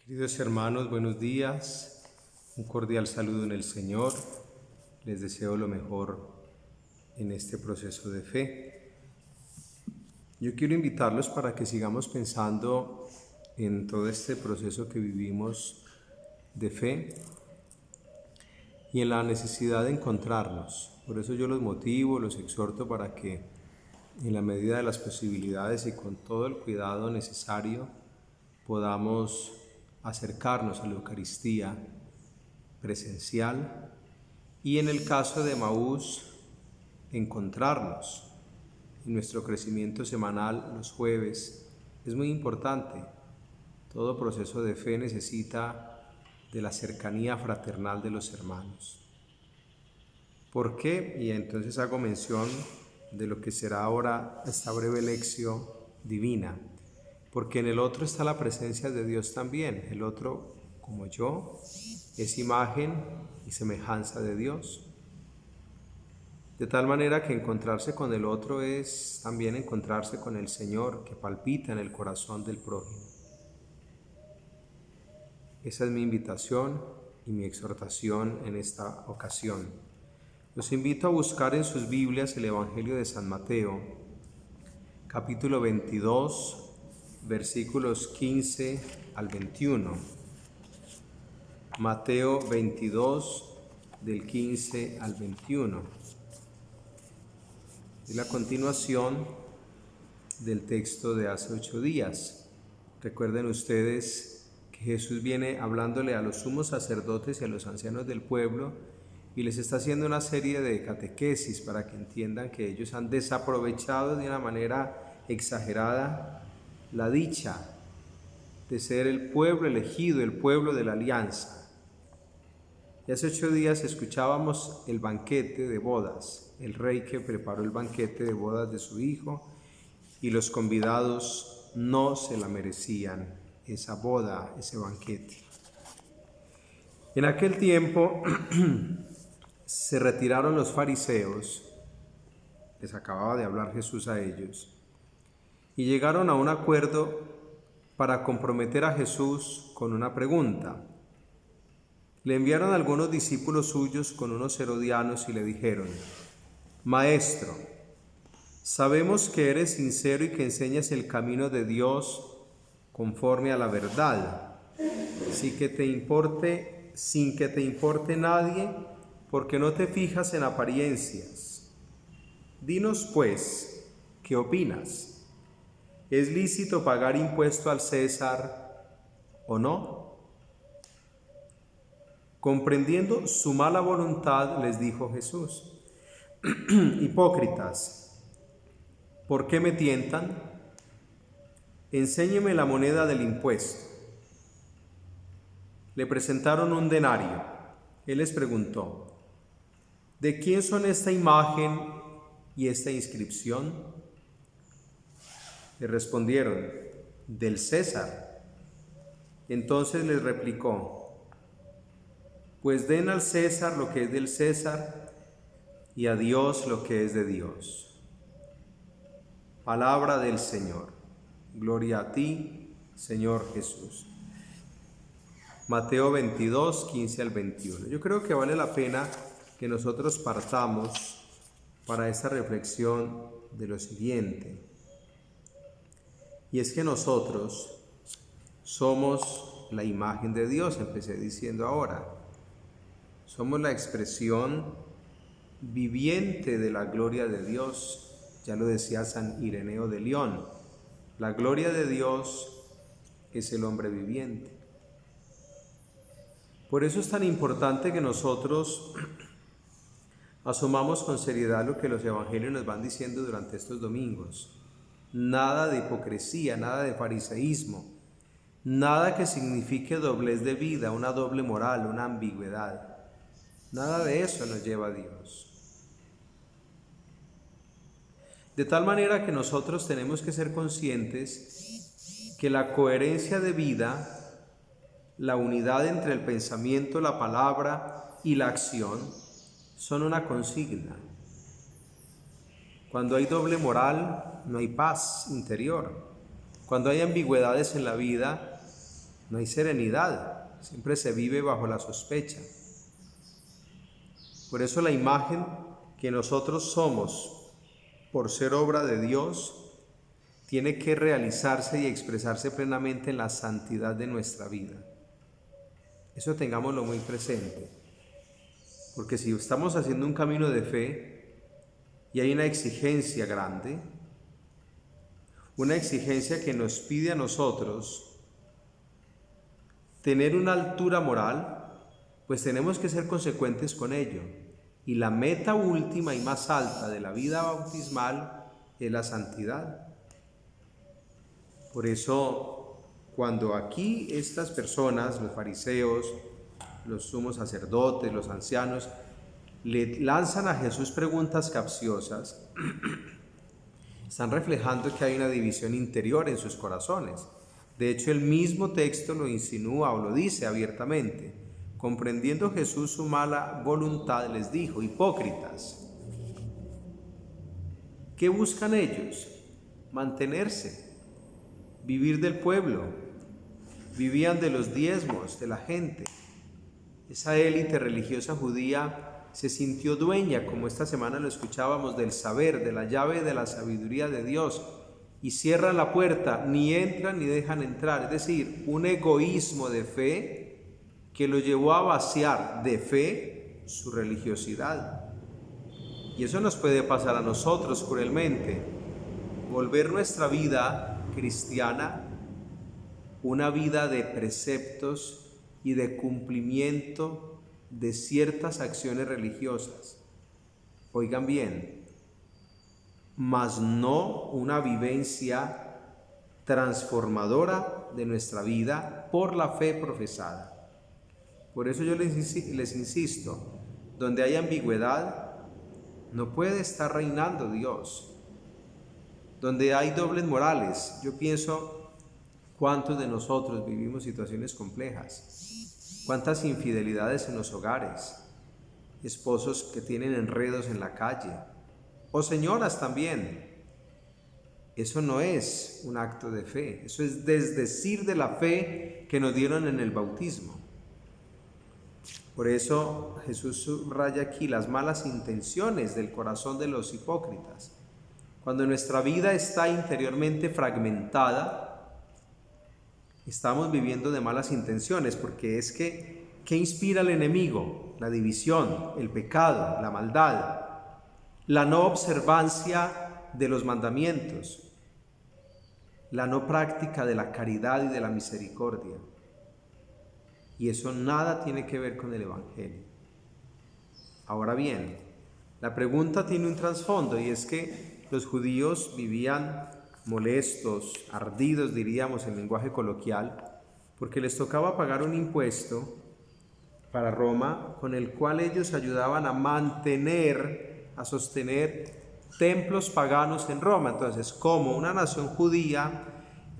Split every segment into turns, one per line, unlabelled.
Queridos hermanos, buenos días, un cordial saludo en el Señor, les deseo lo mejor en este proceso de fe. Yo quiero invitarlos para que sigamos pensando en todo este proceso que vivimos de fe y en la necesidad de encontrarnos. Por eso yo los motivo, los exhorto para que en la medida de las posibilidades y con todo el cuidado necesario podamos acercarnos a la Eucaristía presencial y en el caso de Emaús encontrarnos en nuestro crecimiento semanal los jueves. Es muy importante. Todo proceso de fe necesita de la cercanía fraternal de los hermanos. ¿Por qué? Y entonces hago mención de lo que será ahora esta breve lección divina. Porque en el otro está la presencia de Dios también. El otro, como yo, es imagen y semejanza de Dios. De tal manera que encontrarse con el otro es también encontrarse con el Señor que palpita en el corazón del prójimo. Esa es mi invitación y mi exhortación en esta ocasión. Los invito a buscar en sus Biblias el Evangelio de San Mateo, capítulo 22, versículos 15 al 21. Mateo 22, del 15 al 21. Es la continuación del texto de hace 8 días. Recuerden ustedes que Jesús viene hablándole a los sumos sacerdotes y a los ancianos del pueblo y les está haciendo una serie de catequesis para que entiendan que ellos han desaprovechado de una manera exagerada la dicha de ser el pueblo elegido, el pueblo de la alianza. Y hace 8 días escuchábamos el banquete de bodas, el rey que preparó el banquete de bodas de su hijo y los convidados no se la merecían, esa boda, ese banquete. En aquel tiempo se retiraron los fariseos, les acababa de hablar Jesús a ellos, y llegaron a un acuerdo para comprometer a Jesús con una pregunta. Le enviaron algunos discípulos suyos con unos herodianos y le dijeron: Maestro, sabemos que eres sincero y que enseñas el camino de Dios conforme a la verdad, sin que te importe nadie, porque no te fijas en apariencias. Dinos pues, ¿qué opinas? ¿Es lícito pagar impuesto al César o no? Comprendiendo su mala voluntad, les dijo Jesús: Hipócritas, ¿por qué me tientan? Enséñeme la moneda del impuesto. Le presentaron un denario. Él les preguntó: ¿de quién son esta imagen y esta inscripción? Le respondieron: del César. Entonces les replicó: pues den al César lo que es del César y a Dios lo que es de Dios. Palabra del Señor. Gloria a ti, Señor Jesús. Mateo 22, 15 al 21. Yo creo que vale la pena que nosotros partamos para esta reflexión de lo siguiente. Y es que nosotros somos la imagen de Dios, empecé diciendo ahora. Somos la expresión viviente de la gloria de Dios. Ya lo decía San Ireneo de León. La gloria de Dios es el hombre viviente. Por eso es tan importante que nosotros asumamos con seriedad lo que los evangelios nos van diciendo durante estos domingos. Nada de hipocresía, nada de fariseísmo, nada que signifique doblez de vida, una doble moral, una ambigüedad. Nada de eso nos lleva a Dios. De tal manera que nosotros tenemos que ser conscientes que la coherencia de vida, la unidad entre el pensamiento, la palabra y la acción son una consigna. Cuando hay doble moral, no hay paz interior. Cuando hay ambigüedades en la vida, no hay serenidad, siempre se vive bajo la sospecha. Por eso la imagen que nosotros somos, por ser obra de Dios, tiene que realizarse y expresarse plenamente en la santidad de nuestra vida. Eso tengámoslo muy presente, porque si estamos haciendo un camino de fe y hay una exigencia grande, una exigencia que nos pide a nosotros tener una altura moral, pues tenemos que ser consecuentes con ello. Y la meta última y más alta de la vida bautismal es la santidad. Por eso, cuando aquí estas personas, los fariseos, los sumos sacerdotes, los ancianos, le lanzan a Jesús preguntas capciosas, están reflejando que hay una división interior en sus corazones. De hecho, el mismo texto lo insinúa o lo dice abiertamente. Comprendiendo Jesús su mala voluntad, les dijo: hipócritas, ¿qué buscan ellos? Mantenerse, vivir del pueblo. Vivían de los diezmos de la gente. Esa élite religiosa judía se sintió dueña, como esta semana lo escuchábamos, del saber, de la llave de la sabiduría de Dios, y cierran la puerta, ni entran ni dejan entrar. Es decir, un egoísmo de fe que lo llevó a vaciar de fe su religiosidad. Y eso nos puede pasar a nosotros cruelmente, volver nuestra vida cristiana una vida de preceptos y de cumplimiento de ciertas acciones religiosas. Oigan bien, mas no una vivencia transformadora de nuestra vida por la fe profesada. Por eso yo les insisto, donde hay ambigüedad, no puede estar reinando Dios. Donde hay dobles morales, yo pienso, ¿cuántos de nosotros vivimos situaciones complejas? ¿Cuántas infidelidades en los hogares? Esposos que tienen enredos en la calle, o señoras también. Eso no es un acto de fe, eso es desdecir de la fe que nos dieron en el bautismo. Por eso Jesús subraya aquí las malas intenciones del corazón de los hipócritas. Cuando nuestra vida está interiormente fragmentada, estamos viviendo de malas intenciones, porque es que, ¿qué inspira al enemigo? La división, el pecado, la maldad, la no observancia de los mandamientos, la no práctica de la caridad y de la misericordia. Y eso nada tiene que ver con el Evangelio. Ahora bien, la pregunta tiene un trasfondo, y es que los judíos vivían molestos, ardidos, diríamos en lenguaje coloquial, porque les tocaba pagar un impuesto para Roma, con el cual ellos ayudaban a mantener, a sostener templos paganos en Roma. Entonces, como una nación judía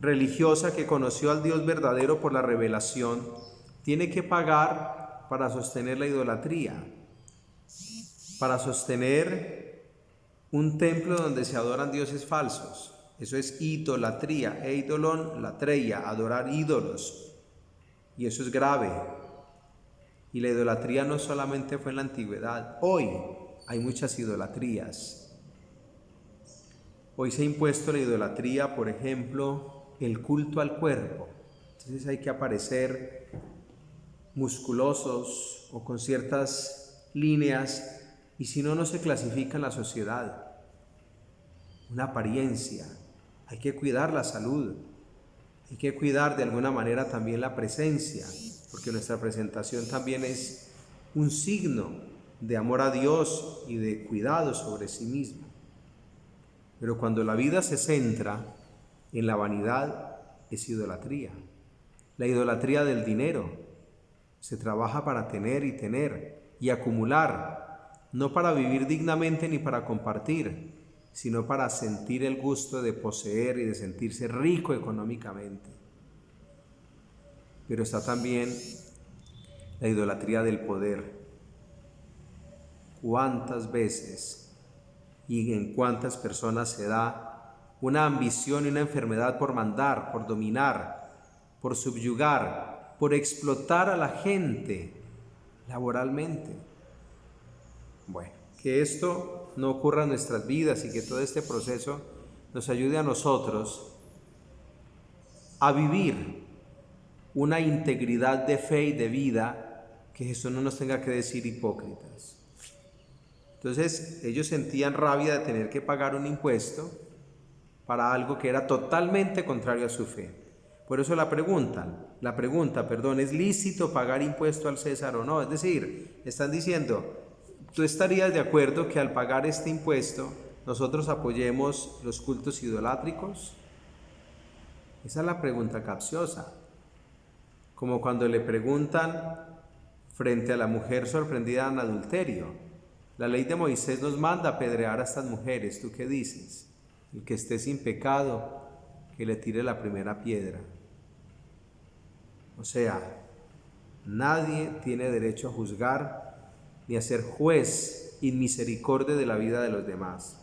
religiosa que conoció al Dios verdadero por la revelación, tiene que pagar para sostener la idolatría, para sostener un templo donde se adoran dioses falsos. Eso es idolatría, eidolon, latreia, adorar ídolos. Y eso es grave. Y la idolatría no solamente fue en la antigüedad, hoy hay muchas idolatrías. Hoy se ha impuesto la idolatría, por ejemplo, el culto al cuerpo. Entonces hay que aparecer musculosos o con ciertas líneas, y si no, no se clasifica en la sociedad. Una apariencia. Hay que cuidar la salud, hay que cuidar de alguna manera también la presencia, porque nuestra presentación también es un signo de amor a Dios y de cuidado sobre sí mismo. Pero cuando la vida se centra en la vanidad, es idolatría. La idolatría del dinero. Se trabaja para tener y acumular, no para vivir dignamente ni para compartir, sino para sentir el gusto de poseer y de sentirse rico económicamente. Pero está también la idolatría del poder. ¿Cuántas veces y en cuántas personas se da una ambición y una enfermedad por mandar, por dominar, por subyugar, por explotar a la gente laboralmente. Bueno, que esto no ocurra en nuestras vidas y que todo este proceso nos ayude a nosotros a vivir una integridad de fe y de vida, que Jesús no nos tenga que decir hipócritas. Entonces ellos sentían rabia de tener que pagar un impuesto para algo que era totalmente contrario a su fe. Por eso la pregunta, ¿es lícito pagar impuesto al César o no? Es decir, están diciendo, ¿tú estarías de acuerdo que al pagar este impuesto nosotros apoyemos los cultos idolátricos? Esa es la pregunta capciosa. Como cuando le preguntan frente a la mujer sorprendida en adulterio, la ley de Moisés nos manda apedrear a estas mujeres, ¿tú qué dices? El que esté sin pecado, que le tire la primera piedra. O sea, nadie tiene derecho a juzgar ni a ser juez inmisericordia de la vida de los demás.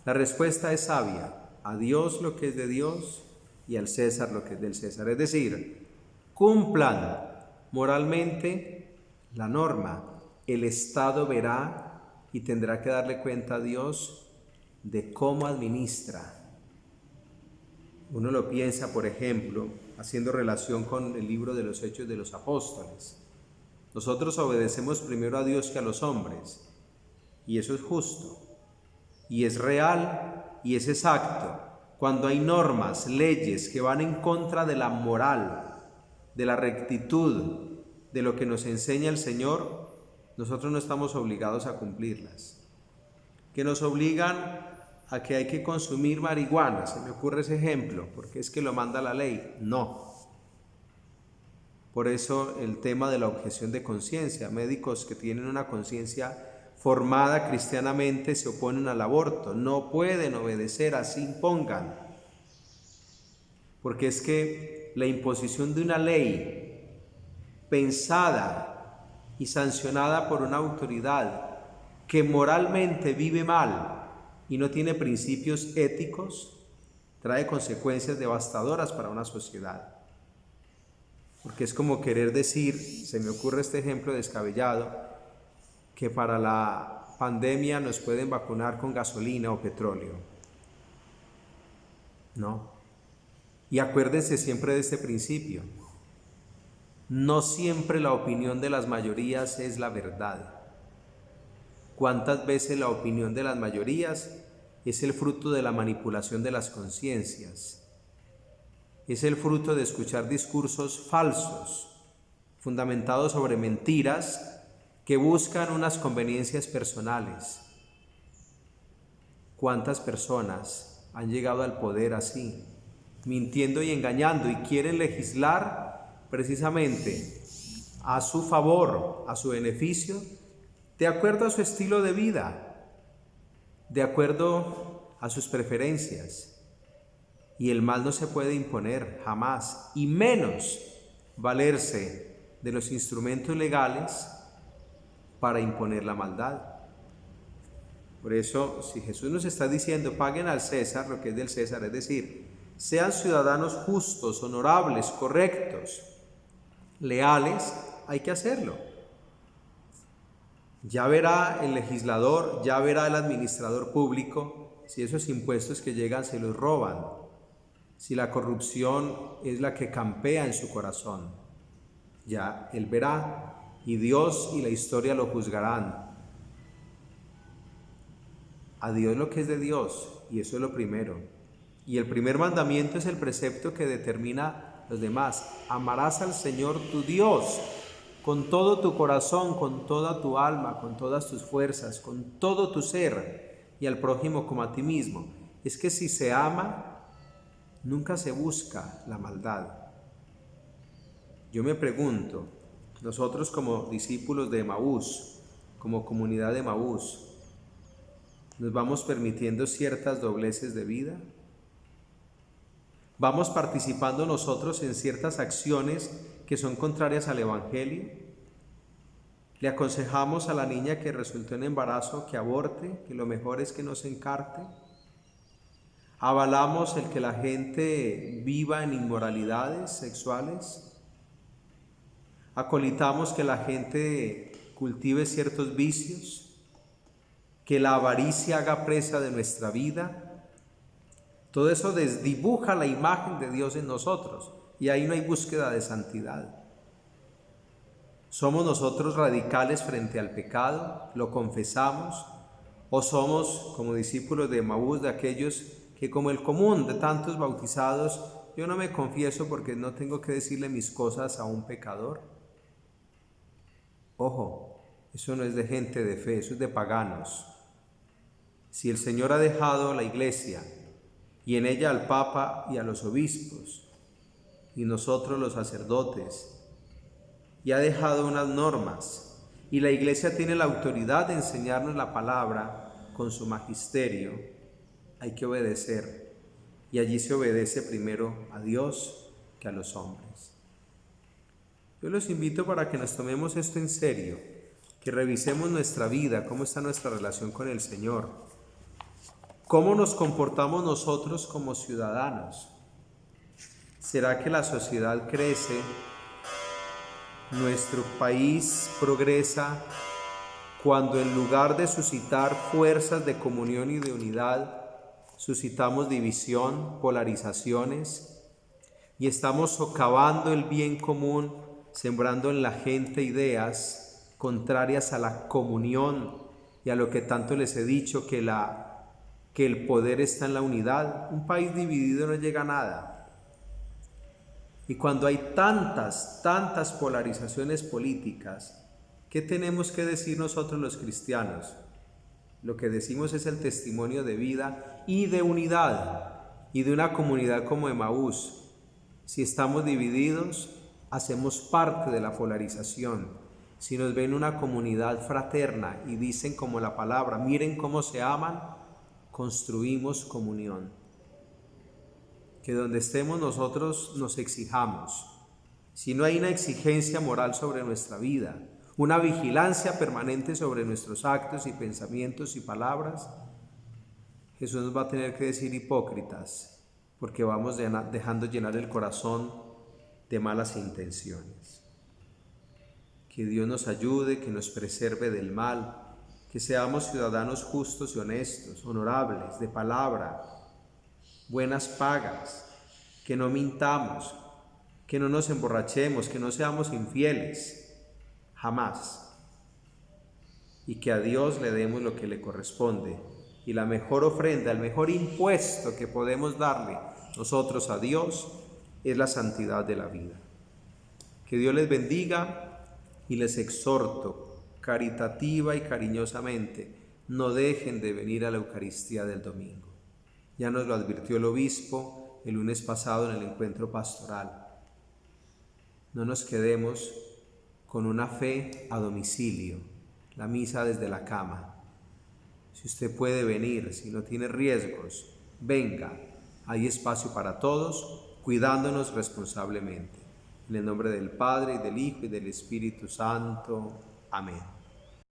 La respuesta es sabia: a Dios lo que es de Dios y al César lo que es del César. Es decir, cumplan moralmente la norma. El Estado verá y tendrá que darle cuenta a Dios de cómo administra. Uno lo piensa, por ejemplo, haciendo relación con el libro de los Hechos de los Apóstoles. Nosotros obedecemos primero a Dios que a los hombres, y eso es justo, y es real, y es exacto. Cuando hay normas, leyes que van en contra de la moral, de la rectitud, de lo que nos enseña el Señor, nosotros no estamos obligados a cumplirlas. Que nos obligan a que hay que consumir marihuana, se me ocurre ese ejemplo, porque es que lo manda la ley. No. Por eso el tema de la objeción de conciencia. Médicos que tienen una conciencia formada cristianamente se oponen al aborto. No pueden obedecer, así impongan. Porque es que la imposición de una ley pensada y sancionada por una autoridad que moralmente vive mal y no tiene principios éticos, trae consecuencias devastadoras para una sociedad. Porque es como querer decir, se me ocurre este ejemplo descabellado, que para la pandemia nos pueden vacunar con gasolina o petróleo. No. Y acuérdense siempre de este principio. No siempre la opinión de las mayorías es la verdad. ¿Cuántas veces la opinión de las mayorías es el fruto de la manipulación de las conciencias? Es el fruto de escuchar discursos falsos, fundamentados sobre mentiras que buscan unas conveniencias personales. ¿Cuántas personas han llegado al poder así, mintiendo y engañando, y quieren legislar precisamente a su favor, a su beneficio, de acuerdo a su estilo de vida, de acuerdo a sus preferencias? Y el mal no se puede imponer jamás, y menos valerse de los instrumentos legales para imponer la maldad. Por eso, si Jesús nos está diciendo paguen al César lo que es del César, es decir, sean ciudadanos justos, honorables, correctos, leales, hay que hacerlo. Ya verá el legislador, ya verá el administrador público si esos impuestos que llegan se los roban, si la corrupción es la que campea en su corazón. Ya él verá, y Dios y la historia lo juzgarán. A Dios lo que es de Dios, y eso es lo primero. Y el primer mandamiento es el precepto que determina los demás. Amarás al Señor tu Dios con todo tu corazón, con toda tu alma, con todas tus fuerzas, con todo tu ser, y al prójimo como a ti mismo. Es que si se ama, nunca se busca la maldad. Yo me pregunto, nosotros como discípulos de Emaús, como comunidad de Emaús, ¿nos vamos permitiendo ciertas dobleces de vida? ¿Vamos participando nosotros en ciertas acciones que son contrarias al Evangelio? ¿Le aconsejamos a la niña que resultó en embarazo que aborte, que lo mejor es que no se encarte? ¿Avalamos el que la gente viva en inmoralidades sexuales? ¿Acolitamos que la gente cultive ciertos vicios? ¿Que la avaricia haga presa de nuestra vida? Todo eso desdibuja la imagen de Dios en nosotros y ahí no hay búsqueda de santidad. ¿Somos nosotros radicales frente al pecado? ¿Lo confesamos? ¿O somos como discípulos de Emaús, de aquellos que como el común de tantos bautizados, yo no me confieso porque no tengo que decirle mis cosas a un pecador? Ojo, eso no es de gente de fe, eso es de paganos. Si el Señor ha dejado la Iglesia y en ella al Papa y a los obispos y nosotros los sacerdotes, y ha dejado unas normas, y la Iglesia tiene la autoridad de enseñarnos la palabra con su magisterio, hay que obedecer. Y allí se obedece primero a Dios que a los hombres. Yo los invito para que nos tomemos esto en serio, que revisemos nuestra vida, cómo está nuestra relación con el Señor, cómo nos comportamos nosotros como ciudadanos. ¿Será que la sociedad crece? ¿Nuestro país progresa cuando en lugar de suscitar fuerzas de comunión y de unidad, suscitamos división, polarizaciones y estamos socavando el bien común, sembrando en la gente ideas contrarias a la comunión y a lo que tanto les he dicho, que el poder está en la unidad? Un país dividido no llega a nada. Y cuando hay tantas polarizaciones políticas, ¿qué tenemos que decir nosotros los cristianos? Lo que decimos es el testimonio de vida y de unidad y de una comunidad como Emaús. Si estamos divididos, hacemos parte de la polarización. Si nos ven una comunidad fraterna y dicen como la palabra, miren cómo se aman, construimos comunión. Que donde estemos nosotros nos exijamos. Si no hay una exigencia moral sobre nuestra vida, una vigilancia permanente sobre nuestros actos y pensamientos y palabras, Jesús nos va a tener que decir hipócritas, porque vamos dejando llenar el corazón de malas intenciones. Que Dios nos ayude, que nos preserve del mal, que seamos ciudadanos justos y honestos, honorables, de palabra, buenas pagas, que no mintamos, que no nos emborrachemos, que no seamos infieles, jamás. Y que a Dios le demos lo que le corresponde. Y la mejor ofrenda, el mejor impuesto que podemos darle nosotros a Dios es la santidad de la vida. Que Dios les bendiga y les exhorto caritativa y cariñosamente, no dejen de venir a la Eucaristía del domingo. Ya nos lo advirtió el obispo el lunes pasado en el encuentro pastoral. No nos quedemos con una fe a domicilio, la misa desde la cama. Si usted puede venir, si no tiene riesgos, venga. Hay espacio para todos, cuidándonos responsablemente. En el nombre del Padre, y del Hijo, y del Espíritu Santo. Amén.